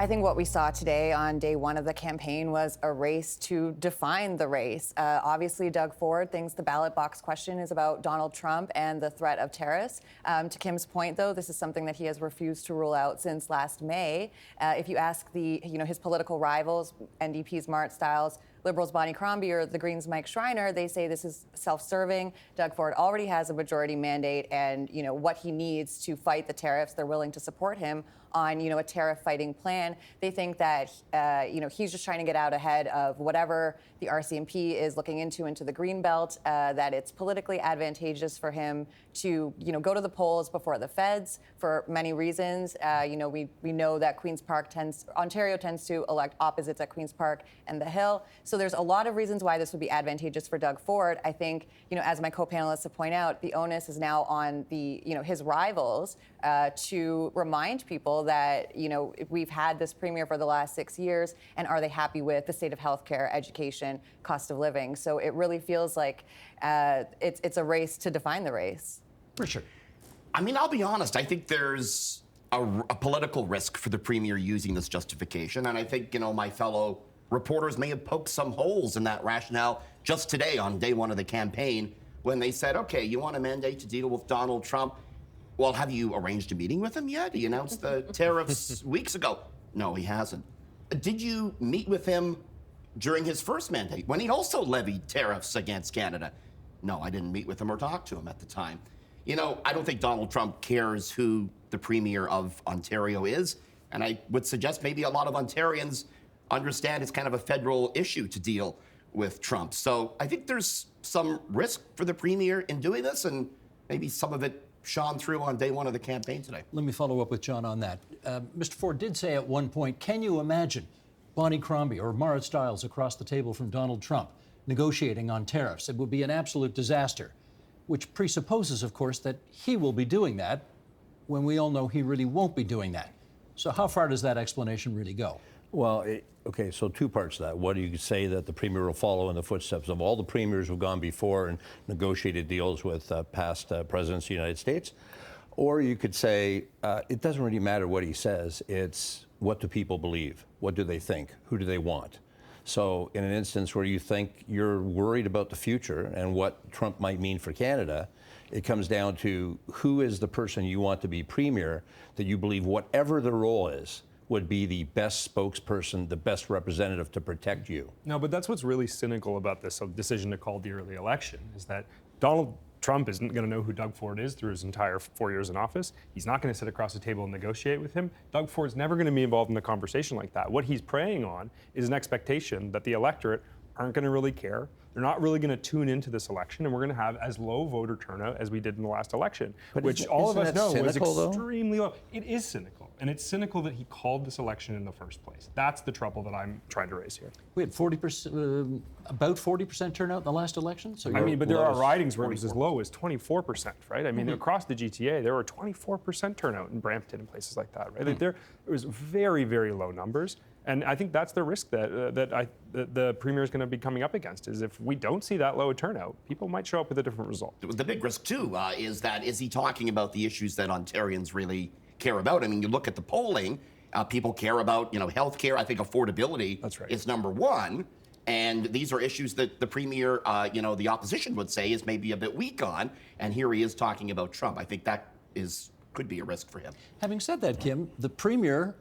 I think what we saw today on day one of the campaign was a race to define the race. Obviously, Doug Ford thinks the ballot box question is about Donald Trump and the threat of tariffs. To Kim's point, though, this is something that he has refused to rule out since last May. If you ask his political rivals, NDP's Mart Stiles, Liberals' Bonnie Crombie, or the Greens' Mike Schreiner, they say this is self-serving. Doug Ford already has a majority mandate, and what he needs to fight the tariffs, they're willing to support him on a tariff fighting plan. They think that he's just trying to get out ahead of whatever the RCMP is looking into the green belt, that it's politically advantageous for him to go to the polls before the feds for many reasons. We know that Ontario tends to elect opposites at Queen's Park and the Hill. So there's a lot of reasons why this would be advantageous for Doug Ford. I think, as my co-panelists have pointed out, the onus is now on his rivals to remind people that, we've had this premier for the last 6 years, and are they happy with the state of healthcare, education, cost of living? So it really feels like it's a race to define the race. For sure. I mean, I'll be honest, I think there's a political risk for the premier using this justification, and I think, my fellow reporters may have poked some holes in that rationale just today on day one of the campaign when they said, okay, you want a mandate to deal with Donald Trump? Well, have you arranged a meeting with him yet? He announced the tariffs weeks ago. No, he hasn't. Did you meet with him during his first mandate when he also levied tariffs against Canada? No, I didn't meet with him or talk to him at the time. I don't think Donald Trump cares who the premier of Ontario is, and I would suggest maybe a lot of Ontarians understand it's kind of a federal issue to deal with Trump. So I think there's some risk for the premier in doing this, and maybe some of it shone through on day one of the campaign today. Let me follow up with John on that. Mr. Ford did say at one point, can you imagine Bonnie Crombie or Mara Stiles across the table from Donald Trump negotiating on tariffs? It would be an absolute disaster, which presupposes, of course, that he will be doing that when we all know he really won't be doing that. So how far does that explanation really go? Well, okay, so two parts to that. One, you could say that the premier will follow in the footsteps of all the premiers who've gone before and negotiated deals with past presidents of the United States. Or you could say it doesn't really matter what he says. It's what do people believe? What do they think? Who do they want? So in an instance where you think you're worried about the future and what Trump might mean for Canada, it comes down to who is the person you want to be premier that you believe, whatever the role is, would be the best spokesperson, the best representative to protect you. No, but that's what's really cynical about this decision to call the early election, is that Donald Trump isn't going to know who Doug Ford is through his entire 4 years in office. He's not going to sit across the table and negotiate with him. Doug Ford's never going to be involved in a conversation like that. What he's preying on is an expectation that the electorate aren't going to really care. They're not really going to tune into this election, and we're going to have as low voter turnout as we did in the last election, which all of us know was extremely low. It is cynical, and it's cynical that he called this election in the first place. That's the trouble that I'm trying to raise here. We had 40%, about 40% turnout in the last election. So but there are ridings where it was as low as 24%, right? I mean, across the GTA, there were 24% turnout in Brampton and places like that, right? Like it was very, very low numbers. And I think that's the risk that the premier is going to be coming up against, is if we don't see that low a turnout, people might show up with a different result. The big risk, too, is he talking about the issues that Ontarians really care about? I mean, you look at the polling, people care about, health care. I think affordability is number one. And these are issues that the premier, the opposition would say is maybe a bit weak on. And here he is talking about Trump. I think that could be a risk for him. Having said that, Kim, the premier,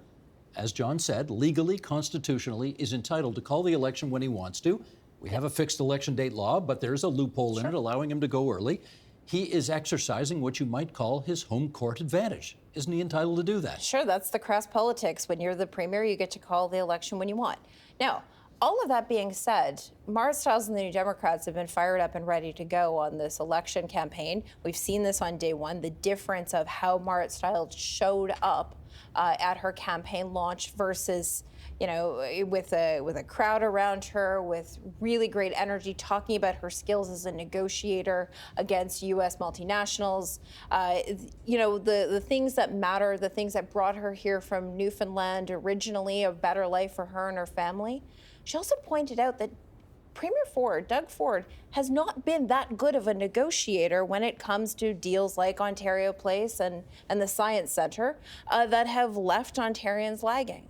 as John said, legally, constitutionally, is entitled to call the election when he wants to. We have a fixed election date law, but there's a loophole in it allowing him to go early. He is exercising what you might call his home court advantage. Isn't he entitled to do that? Sure, that's the crass politics. When you're the premier, you get to call the election when you want. Now, all of that being said, Mara Stiles and the New Democrats have been fired up and ready to go on this election campaign. We've seen this on day one, the difference of how Mara Stiles showed up at her campaign launch versus, with a crowd around her, with really great energy, talking about her skills as a negotiator against U.S. multinationals. The things that matter, the things that brought her here from Newfoundland originally, a better life for her and her family. She also pointed out that Premier Ford, Doug Ford, has not been that good of a negotiator when it comes to deals like Ontario Place and the Science Centre that have left Ontarians lagging.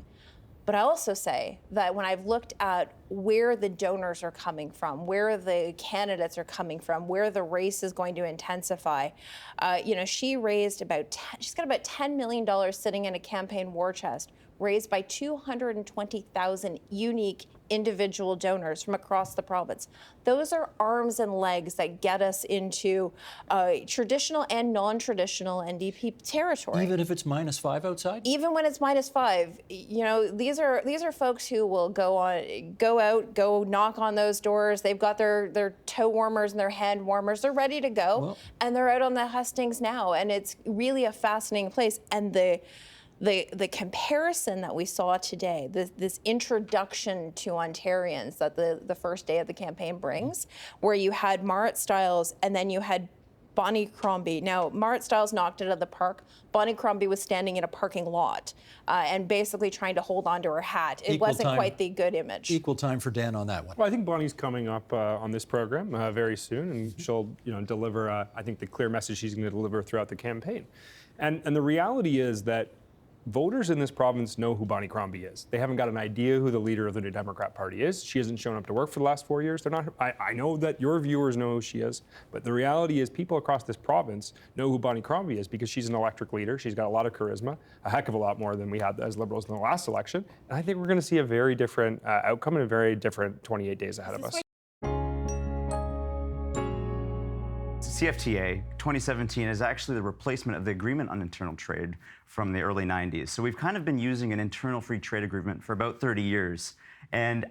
But I also say that when I've looked at where the donors are coming from, where the candidates are coming from, where the race is going to intensify, she raised she's got about $10 million sitting in a campaign war chest, raised by 220,000 unique individual donors from across the province. Those are arms and legs that get us into traditional and non-traditional NDP territory. Even if it's -5 outside? Even when it's -5, these are folks who will go knock on those doors. They've got their toe warmers and their hand warmers. They're ready to go, and they're out on the hustings now. And it's really a fascinating place. And the comparison that we saw today, this introduction to Ontarians that the first day of the campaign brings, where you had Marit Stiles and then you had Bonnie Crombie. Now, Marit Stiles knocked it out of the park. Bonnie Crombie was standing in a parking lot and basically trying to hold on to her hat. It wasn't quite the good image. Equal time for Dan on that one. Well, I think Bonnie's coming up on this program very soon, and she'll deliver, I think, the clear message she's going to deliver throughout the campaign. And the reality is that voters in this province know who Bonnie Crombie is. They haven't got an idea who the leader of the New Democrat Party is. She hasn't shown up to work for the last 4 years. They're not. I know that your viewers know who she is, but the reality is people across this province know who Bonnie Crombie is because she's an electric leader. She's got a lot of charisma, a heck of a lot more than we had as Liberals in the last election. And I think we're going to see a very different outcome and a very different 28 days ahead of us. CFTA 2017 is actually the replacement of the Agreement on Internal Trade from the early 90s. So we've kind of been using an internal free trade agreement for about 30 years. And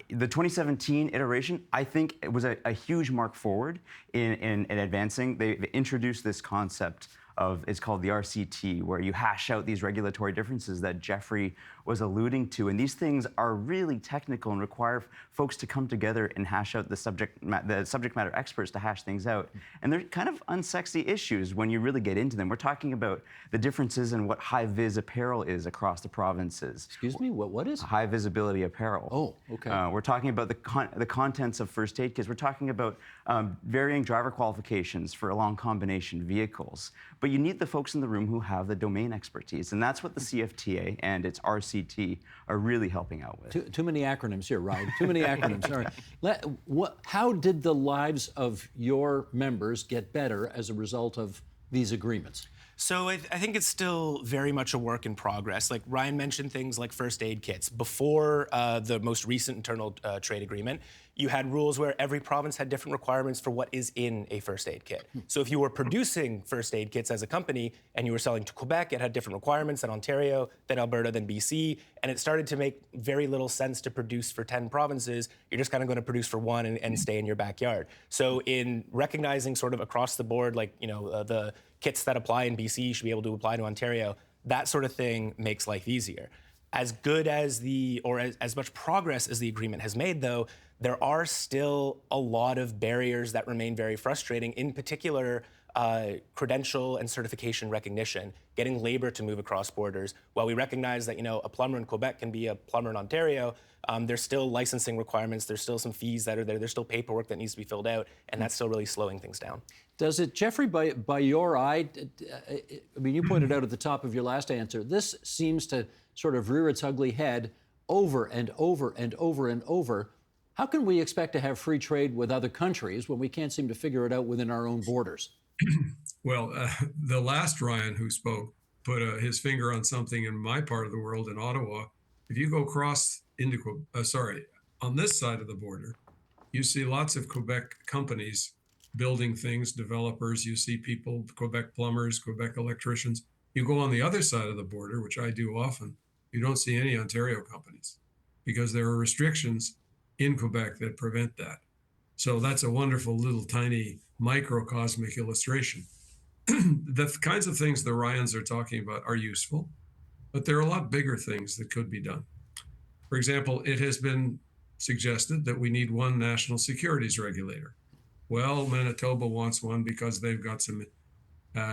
the 2017 iteration, I think it was a huge mark forward in advancing. They introduced this concept of, it's called the RCT, where you hash out these regulatory differences that Jeffrey was alluding to. And these things are really technical and require folks to come together and hash out the subject matter experts to hash things out. And they're kind of unsexy issues when you really get into them. We're talking about the differences in what high-vis apparel is across the provinces. Excuse me, what is? High visibility apparel. Oh, okay. We're talking about the contents of first aid kits. We're talking about varying driver qualifications for long combination vehicles. But you need the folks in the room who have the domain expertise. And that's what the CFTA and its RCT are really helping out with. Too many acronyms here, Ryan. Too many acronyms. All right. How did the lives of your members get better as a result of these agreements? So I think it's still very much a work in progress. Like Ryan mentioned things like first aid kits. Before the most recent internal trade agreement, you had rules where every province had different requirements for what is in a first aid kit. So if you were producing first aid kits as a company and you were selling to Quebec, it had different requirements than Ontario, than Alberta, than BC, and it started to make very little sense to produce for 10 provinces. You're just kind of going to produce for one and stay in your backyard. So in recognizing sort of across the board, like, the kits that apply in BC should be able to apply to Ontario, that sort of thing makes life easier. As good as as much progress as the agreement has made, though, there are still a lot of barriers that remain very frustrating, in particular, credential and certification recognition, getting labor to move across borders. While we recognize that, a plumber in Quebec can be a plumber in Ontario, there's still licensing requirements, there's still some fees that are there, there's still paperwork that needs to be filled out, and that's still really slowing things down. Does it, Jeffrey, by your eye, I mean, you pointed out at the top of your last answer, this seems to sort of rear its ugly head over and over and over and over. How can we expect to have free trade with other countries when we can't seem to figure it out within our own borders? Well, the last Ryan who spoke put his finger on something in my part of the world in Ottawa. If you go across into, on this side of the border, you see lots of Quebec companies building things, developers. You see people, Quebec plumbers, Quebec electricians. You go on the other side of the border, which I do often, you don't see any Ontario companies because there are restrictions in Quebec that prevent that. So that's a wonderful little tiny microcosmic illustration. The kinds of things the Ryans are talking about are useful, but there are a lot bigger things that could be done. For example, it has been suggested that we need one national securities regulator. Well, Manitoba wants one because they've got some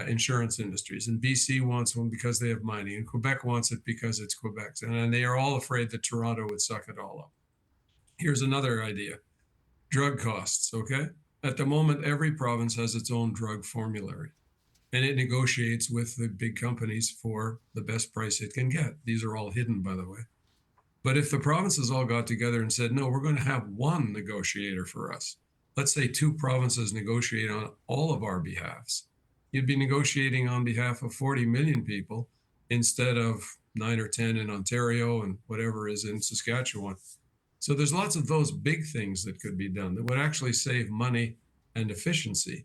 insurance industries, and BC wants one because they have mining, and Quebec wants it because it's Quebec's, and they are all afraid that Toronto would suck it all up. Here's another idea. Drug costs, okay? At the moment, every province has its own drug formulary, and it negotiates with the big companies for the best price it can get. These are all hidden, by the way. But if the provinces all got together and said, no, we're going to have one negotiator for us, let's say 2 provinces negotiate on all of our behalfs, you'd be negotiating on behalf of 40 million people instead of 9 or 10 in Ontario and whatever is in Saskatchewan. So there's lots of those big things that could be done that would actually save money and efficiency.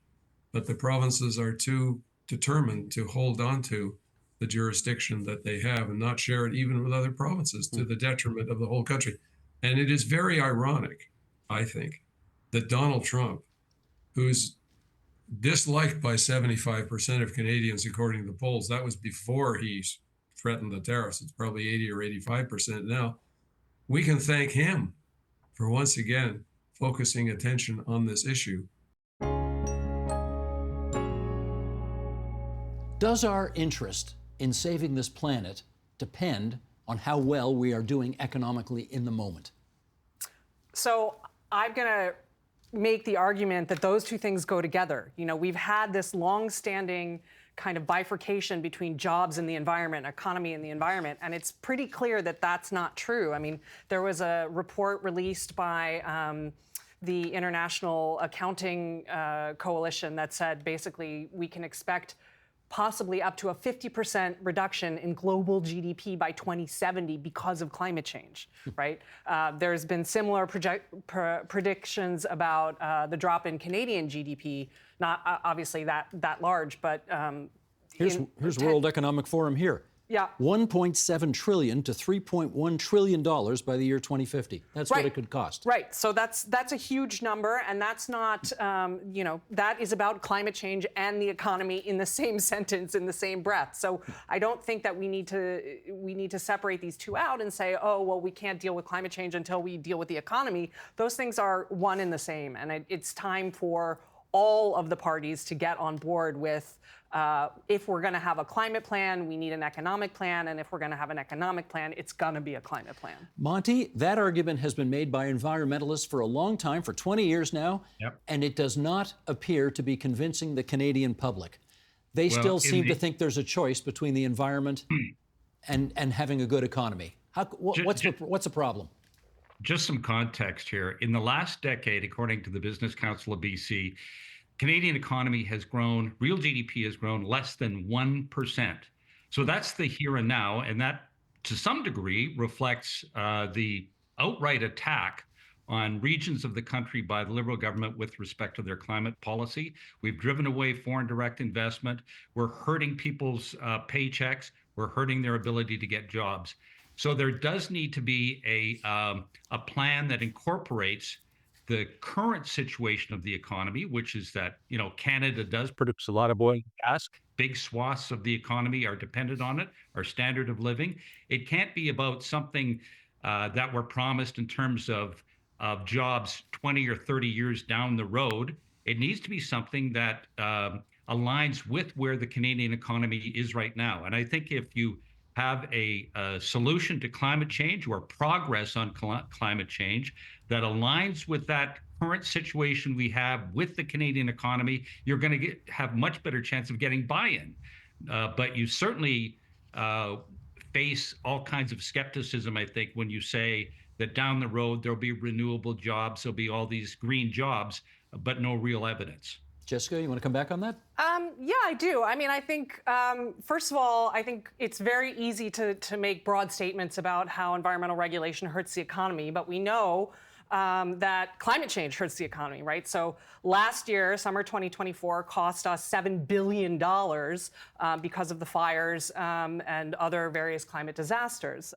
But the provinces are too determined to hold on to the jurisdiction that they have and not share it even with other provinces to the detriment of the whole country. And it is very ironic, I think, that Donald Trump, who's disliked by 75% of Canadians, according to the polls, that was before he threatened the tariffs. It's probably 80 or 85% now. We can thank him for once again focusing attention on this issue. Does our interest in saving this planet depend on how well we are doing economically in the moment? So I'm going to make the argument that those two things go together. You know, we've had this long-standing kind of bifurcation between jobs and the environment, economy and the environment, and it's pretty clear that that's not true. I mean, there was a report released by the International Accounting Coalition that said basically we can expect possibly up to a 50% reduction in global GDP by 2070 because of climate change, right? There's been similar predictions about the drop in Canadian GDP, not obviously that large, but Here's World Economic Forum here. Yeah. $1.7 trillion to $3.1 trillion by the year 2050. That's what it could cost. Right. So that's a huge number, and that's not, you know, that is about climate change and the economy in the same sentence, in the same breath. So I don't think that we need to separate these two out and say, oh, well, we can't deal with climate change until we deal with the economy. Those things are one and the same, and it's time for all of the parties to get on board with if we're going to have a climate plan, we need an economic plan, and if we're going to have an economic plan, it's going to be a climate plan. Monte, that argument has been made by environmentalists for a long time, for 20 years now, and it does not appear to be convincing the Canadian public. They still seem to think there's a choice between the environment and having a good economy. What's the problem? Just some context here. In the last decade, according to the Business Council of BC, Canadian economy has grown, real GDP has grown less than 1%. So that's the here and now, and that to some degree reflects the outright attack on regions of the country by the Liberal government with respect to their climate policy. We've driven away foreign direct investment. We're hurting people's paychecks. We're hurting their ability to get jobs. So there does need to be a plan that incorporates the current situation of the economy, which is that, you know, Canada does produce a lot of oil and gas. Big swaths of the economy are dependent on it, our standard of living. It can't be about something that we're promised in terms of jobs 20 or 30 years down the road. It needs to be something that aligns with where the Canadian economy is right now. And I think if you have a solution to climate change or progress on climate change that aligns with that current situation we have with the Canadian economy, you're going to have much better chance of getting buy-in. But you certainly face all kinds of skepticism, I think, when you say that down the road there'll be renewable jobs, there'll be all these green jobs, but no real evidence. Jessica, you want to come back on that? Yeah, I do. I mean, I think, first of all, I think it's very easy to make broad statements about how environmental regulation hurts the economy, but we know that climate change hurts the economy, right? So last year, summer 2024, cost us $7 billion because of the fires and other various climate disasters.